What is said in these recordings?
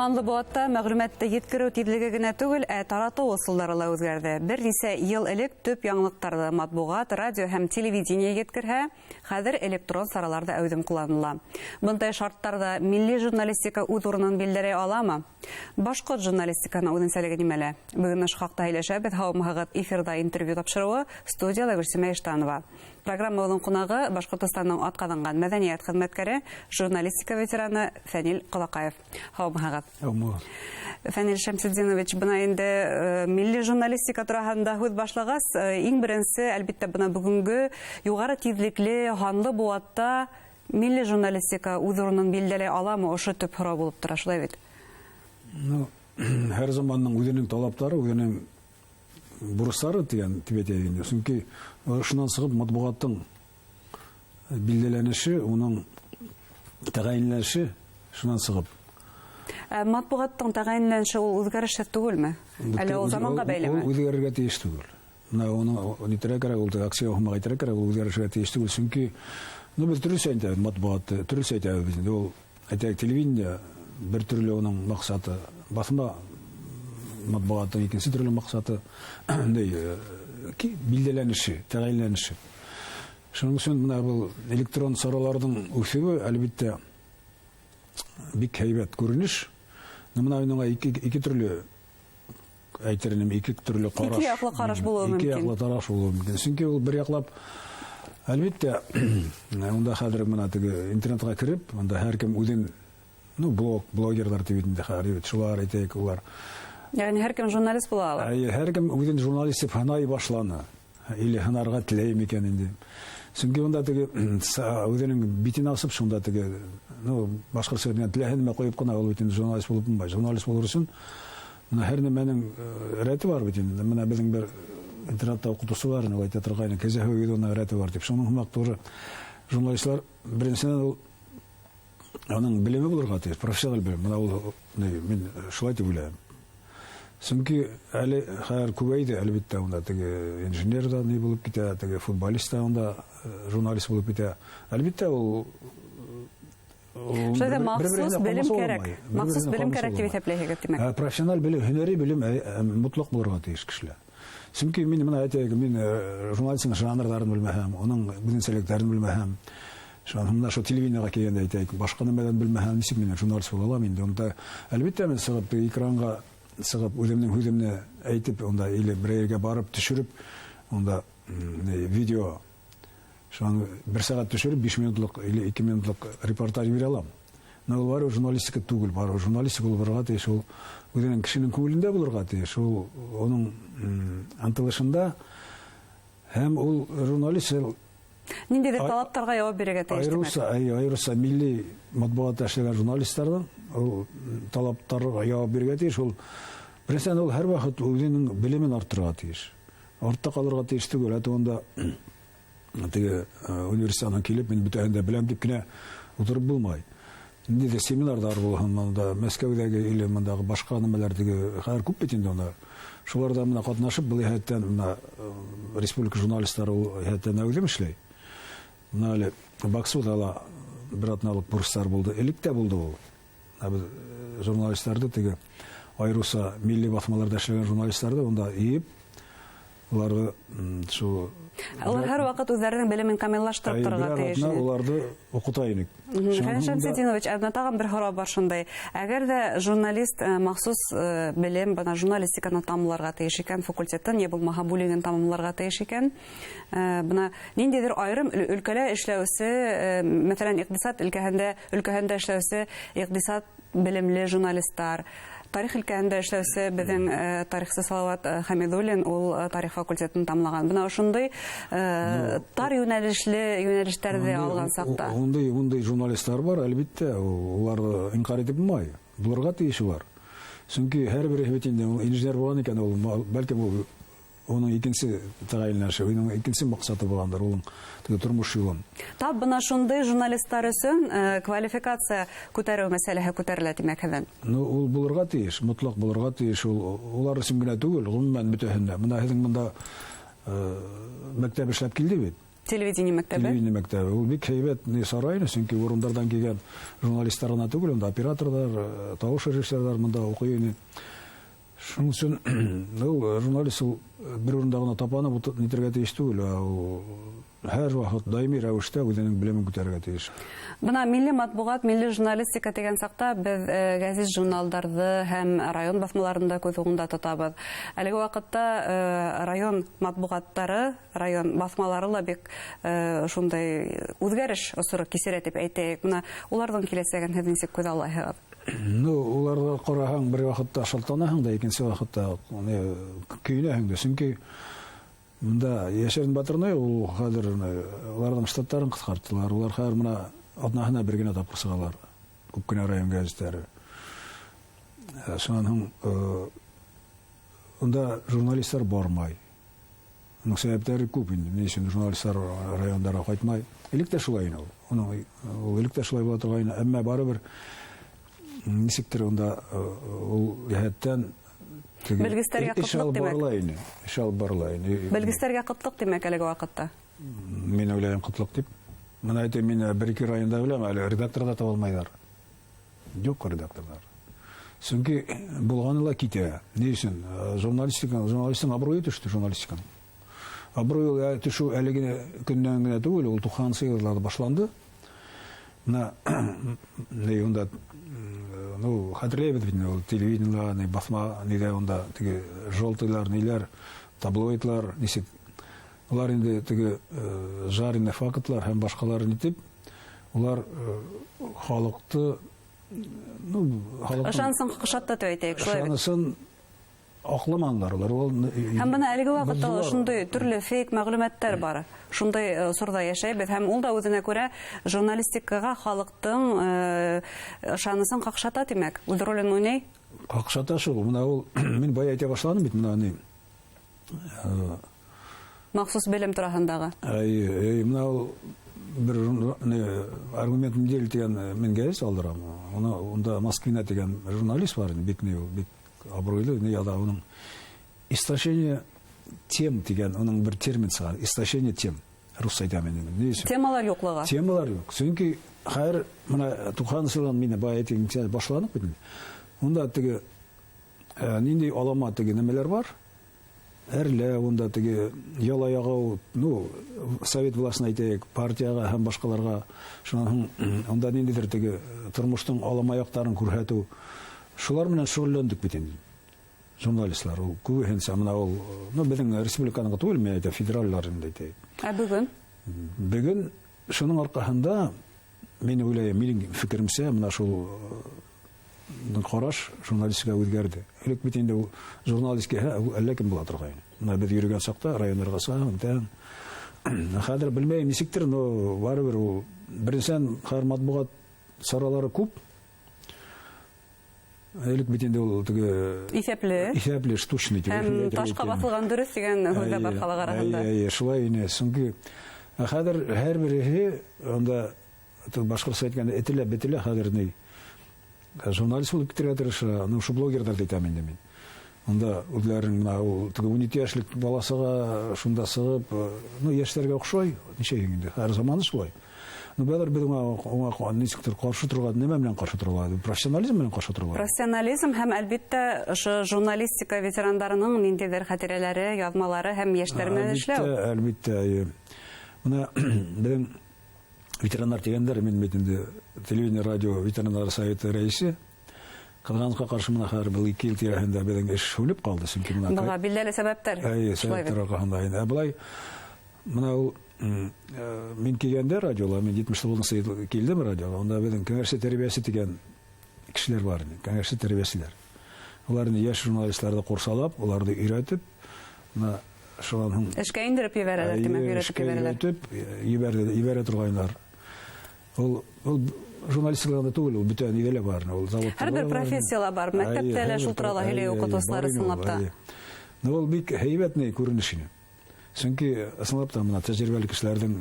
Ханлы Буатта мәгълүматты еткерү тиҙлеге генә түгел, таратыу ысулдары ла үҙгәрҙе. Бер нисә йыл элек төп яңлыҡтарҙы матбуғат, радио һәм телевидение еткерһә, хәҙер электрон сараларда әүҙем ҡулланыла. Бындай шарттарҙа милли журналистика үҙ урынын билдәләй аламы? Башҡорт журналистиканы үҙенсәлеге нимәлә? Бөгөн ошо хаҡта һөйләшәбеҙ. Һаумыһығыҙ, эфирда интервью тапшырыуы, студияла Гөлсемә Иштанова. Программабыҙҙың ҡунағы Башҡортостандың атҡаҙанған мәҙәниәт хеҙмәткәре, журналистика ветераны Фәнил Ҡолаҡаев. Һаумыһығыҙ. Фәнил Шәмсетдинович, бына инде милли журналистика тураһында һүҙ башлағас, иң беренсе, әлбиттә, бына бүгенге юғары тиҙлекле Ханлы Буатта милли журналистика үҙ урынын билдәләй аламы? Ошо төп һорау булып тора, шулай бит? Һәр заманның үҙенең талаптары, үҙенең бурыстары тигән тибет әйгенде. Сөнки шунан сығып матбуғаттың билдәләнеше, уның тәғәйенләнеше шунан сығып. Матбуғаттың тәғәйенләнеше ул үҙгәрешһеҙ түгелме? Әле ул заманға бәйлеме? Ул үҙгәрергә тейеш түгел. Уның нитерәк кәрәк, ул аксиомага итәрәк кәрәк, ул үҙгәрешергә тейеш түгел. Сөнки без төрлөсә әйтәбез матбуғатты, төрлөсә әйтәбез. Ул әйтәк телевидение бер төрле уның маҡсаты, баҫма матбуғаттың икенсе төрле маҡсаты билдәләнеше, тәғәйенләнеше. Шуның өсөн мына был электрон сараларҙың үҫеүе әлбиттә бик һәйбәт күренеш. Мына уның ике төрлө әйтеренем, ике төрлө ҡараш. Ике яҡлы ҡараш булыуы мөмкин. Ике яҡлы ҡараш булыуы мөмкин. Сөнки ул бер яҡлап әлбиттә унда хәҙер мына теге интернетҡа кирип, унда һәр кем үҙен блогерҙар тип инде шулар әйтәйек, улар. Яғни һәр кем журналист була ала. Һәр кем үҙен журналист тип һынай башланы. Или һынарға теләй микән инде. Сөнки унда теге үҙенең битен асып, шунда теге башҡортса теләһен ҡуйып ҡына ул бит журналист булып булмай. Журналист булыр өсөн һәр нәмәнең рәте бар бит инде. Менә безнең бер интернетта уҡытыусылар әйтә торғайны, кәзәһе уның рәте бар дип. Шуның һымаҡ туры журналистлар беренсенән ул аның белеме булырға тейеш, профессиональ белем. Менә ул мин шулай дип уйлайым. Сөнки әле хәҙер күбәйҙе, әлбиттә, унда теге инженер да ни булып китә, теге футболист та унда журналист булып китә. Әлбиттә, ул махсус белем кәрәк. Махсус белем кәрәк дип иҫәпләйһегеҙ, тимәк. Профессиональ белем, һөнәри белем мотлаҡ булырға тейеш кешелә. Сөнки мин менә әйтәйек, мин журналистның жанрҙарын белмәһәм, уның үҙенсәлектәрен белмәһәм, шуны шул телевидениеға килгәндә әйтәйек, башҡа нәмәләрен белмәһәм, нисек мин журналист була алам инде? Унда әлбиттә мин сығып экранға сығып үҙемнең һүҙемне әйтеп, унда или бер ергә барып төшөрөп, унда видео шуны бер сәғәт төшөрөп 5 минутлыҡ или 2 минутлыҡ репортаж бирә алам. Ул барыбер журналистика түгел, барыбер журналистика булырға тейеш, ул үҙенең кешенең күңелендә булырға тейеш, ул уның ынтылышында һәм ул журналист ниндәйҙер талаптарға яуап бирергә тейеш. Айырыуса милли матбуғатта эшләгән журналисттарҙың ул талаптарға яуап бирергә тейеш. Ул беренсенән ул һәр ваҡыт үҙенең белемен арттырырға тейеш. Артта ҡалырға тейеш түгел. Унда теге университетына килеп, мин бөтәһен дә беләм дип кенә ултырып булмай. Ниндәйҙер семинарҙар булһын, монда Мәскәүҙәге или мондағы башҡа нәмәләр теге хәҙер күп бит инде унда. Шуларда менә ҡатнашып, был йәһәттән менә республика журналисттары ул йәһәттән әүҙем эшләй. Менә әле Баксуда ла бер атналыҡ курстар булды. Элек тә булды ул. Журналисттарҙы теге айырыуса милли баҫмаларҙа эшләгән журналисттарҙы унда йыйып, уларҙы шул улар һәр ваҡыт үҙҙәренең белемен камиллаштырып торорға тейеш. Уларҙы уҡыта инек. Фәнил Шәмсетдинович, тағын бер һорау бар шундай. Әгәр дә журналист махсус белем, бына журналистиканы тамамларға тейеш икән, факультеттан, я булмаһа бүлеген тамамларға тейеш икән, бына ниндәйҙер айырым өлкәлә эшләүсе, мәҫәлән, иҡтисад өлкәһендә эшләүсе иҡтисад белемле журналисттар, тарих өлкәһендә эшләүсе беҙҙең тарихсы Салауат Хәмиҙуллин, ул тарих факультетын тамлаған. Бына ошондай тар йүнәлештәрҙе алған саҡта. Ундай журналисттар бар, әлбиттә, уларҙы инҡар итеп булмай. Булырға тейеш улар. Сөнки һәр береһе бит инде инженер булған икән, ул бәлки уның икенсе тәғәйенләнеше, уның икенсе маҡсаты булғандыр, улың тормош юлын. Тап бына шундай журналисттар өсөн квалификация күтәреү мәсьәләһе күтәрелә, тимәк һеҙҙән. Ул булырға тейеш, мотлаҡ булырға тейеш. Улар өсөн генә түгел, ғөмүмән бөтәһендә. Бына һеҙҙең бында мәктәп эшләп килде бит. Телевидение мәктәбе. Телевидение мәктәбе. Ул бик һәйбәт сарай, чөнки урындардан килгән журналистлар гына түгел, анда операторлар, тавыш режиссерлар монда укый. Шуның өчен журналист бер урында гына тапанып нитәргә тиеш түгел, һәр вакыт даими рәвештә үзенең белемен күтәрергә тиеш. Бына милли матбугат, милли журналистика дигән сакта без гәзит журналларда һәм район басмаларында күз уңында тотабыз. Әлеге вакытта район матбугаттары, район басмалары ла бик шундай үзгәреш осыры кисерә дип әйтәйек. Бына уларның киләсәген һез ничек күз аласыз? Уларга караһаң бер вакытта шалтанаһың да, икенче вакытта көйнәһең дә, чөнки монда Яшерин Батырный ул хәзер уларның штаттарын кыскарттылар. Улар хәзер менә атнаһына бер генә тапкыр сыгалар. Күп кенә район гәзитләре. Шуның унда журналистлар бармай. Моның сәбәпләре күп инде. Ни өчен журналистлар районнарга кайтмай? Элек тә шулай иде. Ул элек тә шулай була торган, әмма барыбер ничектер унда ул җәһәттән Белгечләргә кытлык димәк. Ишал барлай. Белгечләргә кытлык димәк әлеге вакытта. Мин уйлыйм кытлык дип. Мен әйтәм, мин бер-ике районда беләм, әле редакторда таба алмайлар. Юк редакторлар. Чөнки булганы ла китә. Ни өчен? Журналистның абруе төште, журналистиканың. Абруе төшү әлеге көннән генә түгел, ул 90 елларда башланды. Менә унда хәтерләйбез бит, телевидениелар, басма, нидә унда теге желтыйлар, ниләр, таблоидлар, ничек. Улар инде теге жареный фактлар һәм башкаларын итеп, улар халыкты, ышансын кышатта дип әйтәйек, шулай. Ышанысын акламанлар улар. Һәм бына әлеге вакытта шундый төрле фейк мәгълүматлар бар. Шундай сорда яшәйбез һәм ул да үзенә күрә журналистикага халыктың ышанысын какшата димәк. Үз ролен уйный. Какшата шул. Менә ул мин бая әйтә башладым бит менә махсус белем турасындагы. Менә ул бер аргумент недель дигән мен гәзит алдырам. Онда Москвина дигән журналист бар, битне ул бит абруйлы, не яда уның истощение тем дигән уның бер термин сыгар. Истощение тем. Рус әйтәм инде. Темалар юклыгы. Темалар юк. Чөнки хәер менә 90 елдан мине бая әйтәм башладык бит. Онда теге нинди алама теге нәмәләр бар. Әрлә онда теге яла ягау, совет властына әйтәйек, партияга һәм башкаларга шуның онда ниндидер теге тормыштың алама яктарын күрһәтү. Шулар менән шөгыльләндек бит инде. Журналистлар ул күбенчә менә ул, безнең республиканың түгел, мен әйтәм, федеральлар инде әйтәйек. Бүген? Бүген шуның аркасында мин уйлыйм, минем фикеремчә, менә шул караш журналистика үзгәрде. Элек бит инде ул журналистика әллә кем була торган. Менә без йөргән сакта районнарга сагын, хәзер белмәйм, ничектер, барыбер ул беренчән хәр матбугат саралары күп. Элек бит инде ул теге исәпле штучный һәм ташка басылган дөрес дигән һүздә бар халык арасында. Шулай ине. Чөнки хәзер һәр бере анда башкорча әйткәндә этелә хәзер ни журналист булып китәргә тырыша, шу блогерлар әйтәм инде мин. Анда үзләренең менә ул теге 12 яшьлек баласыга шунда сыгып, яшьләргә охшай, ничә инде һәр заман шулай. Бәләр бит аңа ничектер каршы торган, нимә белән каршы торган? Профессионализм белән каршы торган. Профессионализм һәм әлбәттә журналистика ветераннарының ниндидер хатирәләре, язмалары һәм яшьләр белән эшләү. Әлбәттә. Менә безнең ветераннар дигәндәр, мин бит инде телевидение, радио ветераннар советы рәисе. Кызганычка каршы менә хәзер бу 2 ел тирәһендә безнең эш шүлеп калды, чөнки менә. Буга билдәле сәбәптәр. Сәбәпләр аркасында инде. Булай менә ул мин килгәндә радиола, мин 70 килдем радиога. Анда безнең кәңәшче тәрбиясе дигән кешеләр бар иде. Кәңәшче тәрбияселәр. Аларны яшь журналистларны курсалап, аларны өйрәтеп, менә шуларның эшкә индереп җибәрәләр, димәк, җибәрә торганнар. Ул журналистикада түгел, ул бүтән идәле бар, ул заводта. Һәрбер профессиялар бар, мәктәптә лә шул турыда һөйләй укытучылар сынлап та. Ул бик һәйбәтне күренеш иде. Чөнки сынлап та менә тәҗрибәле кешеләрнең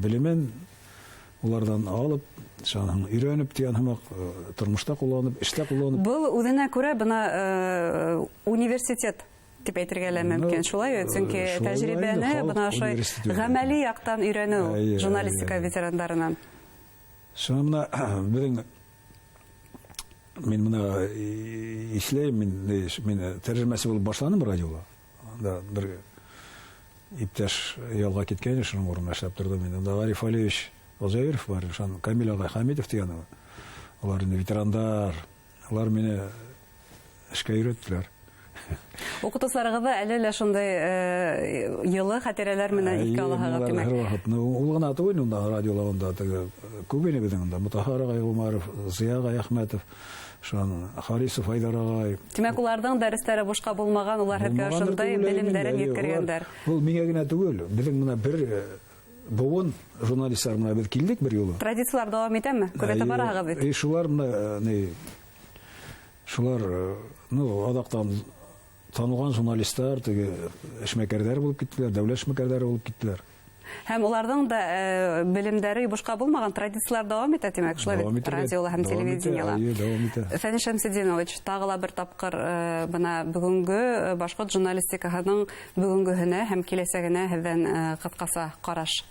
белемен улардан алып, шуның өйрәнеп дигән һәм тормышта кулланып, эштә кулланып. Бу үзенә күрә бына университет дип әйтергә лә мөмкин. Шулай бит, чөнки шулай тәҗрибәне инде, бына халык шулай университеты белән. гамәли яктан өйрәнү Әйе, журналистика әйе, әйе. ветерандарынан. Шуны мына безнең мин моны исләйм, мин тәрҗемәче булып башландым радиода. Анда бер иптәш ялга киткән, шуның урынына эшләп тордым мин. Анда Ариф Алиевич Озаиров бар, шуны Камил агай Хамидов дигән. Алар инде ветерандар. Алар мине эшкә өйрәттеләр. Укытучыларыгызда әле лә шундай йылы хатирәләр менән искә алаһыгыз димәк. Һәр вакыт. Ул гына түгел, анда радиоларда күп ине безнең анда. Мутахар агай Умаров, Зия агай Әхмәтов, шуның Харисов Айдар агай. Димәк, уларның дәресләре бушка булмаган, улар һәркә шундай белемнәрен yetkергәннәр. Ул миңа генә түгел. Безнең менә бер буын журналистлар менә без килдек бер юлы. Традициялар дәвам итәме? Күрәтә барагыз бит. Шулар менә шулар адактан танылган журналистлар, теге эшмәкәрләр булып киттеләр, дәүләт эшмәкәрләре булып киттеләр. Һәм уларның да белемдәре бушка булмаган, традициялар дәвам итә, димәк, шулай бит радиола һәм телевидениела. Фәнис Шәмсетдинович, тагыла бер тапкыр бына бүгенге башкорт журналистикаһының бүгенгеһенә һәм киләсәгенә һездән кыскаса караш.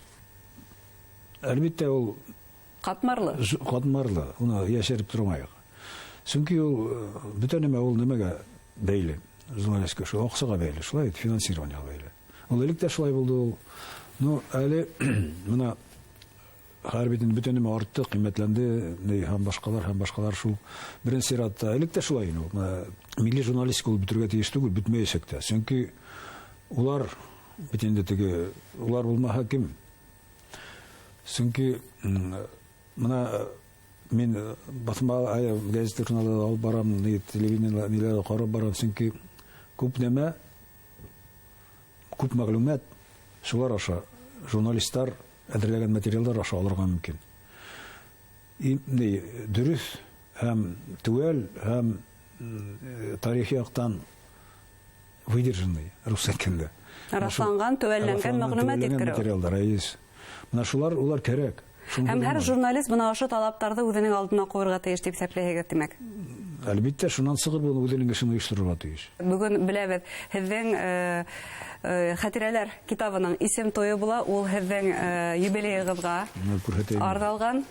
Әлбәттә, ул Катмарлы. Катмарлы, уны яшереп тормайык. Чөнки ул бөтен нәмә ул нимәгә бәйле? Журналистика шу акчага бәйле, шулай финансированиегә бәйле. Ул электә шулай булды ул. Әле мына хәрбитен бөтен нәмә артты, кыйммәтләнде, һәм башкалар шул беренче чиратта электә шулай ине. Милли журналистика ул бетергә тиеш түгел, бетмәячәк тә. Чөнки улар бит инде теге улар булмаһа ким? Чөнки мына мин басма газета журналда алып барам, телевидениеләрдә карап барам, чөнки күп нәмә, күп мәгълүмат шулар аша журналистлар әзерләгән материаллар аша алырга мөмкин. Дөрес һәм түгел һәм тарихи яктан выдержанный рус әйткәндә. Расланган, төвәлләнгән мәгълүмат иткерү. Материаллар Менә шулар улар кирәк. Һәм һәр журналист бына ошо талаптарды үзенең алдына куярга тиеш дип исәпләйһегез, димәк. Әлбәттә, шуннан сыгыр булып үзенең эшен оештырырга тиеш. Бүген беләбез, һезнең хатирәләр китабының исем тойы була, ул һезнең юбилейгызга арналган,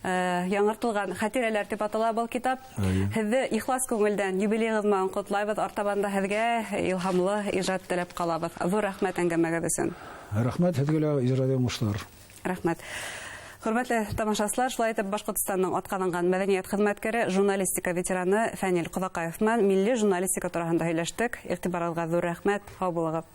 яңартылган хатирәләр дип атала был китап. Һезне ихлас күңелдән юбилейгыз белән котлайбыз. Артабанда һезгә илһамлы иҗат теләп калабыз. Зур рәхмәт әңгәмәгез өчен. Рәхмәт һезгә иҗради уңышлар. Рәхмәт. Хөрмәтле тамашачылар, шулай итеп Башкортстанның аткарылган мәдәният хезмәткәре, журналистика ветераны Фәнил Кудакаев белән милли журналистика турында һөйләштек. Игътибарыгызга зур рәхмәт. Сау булыгыз.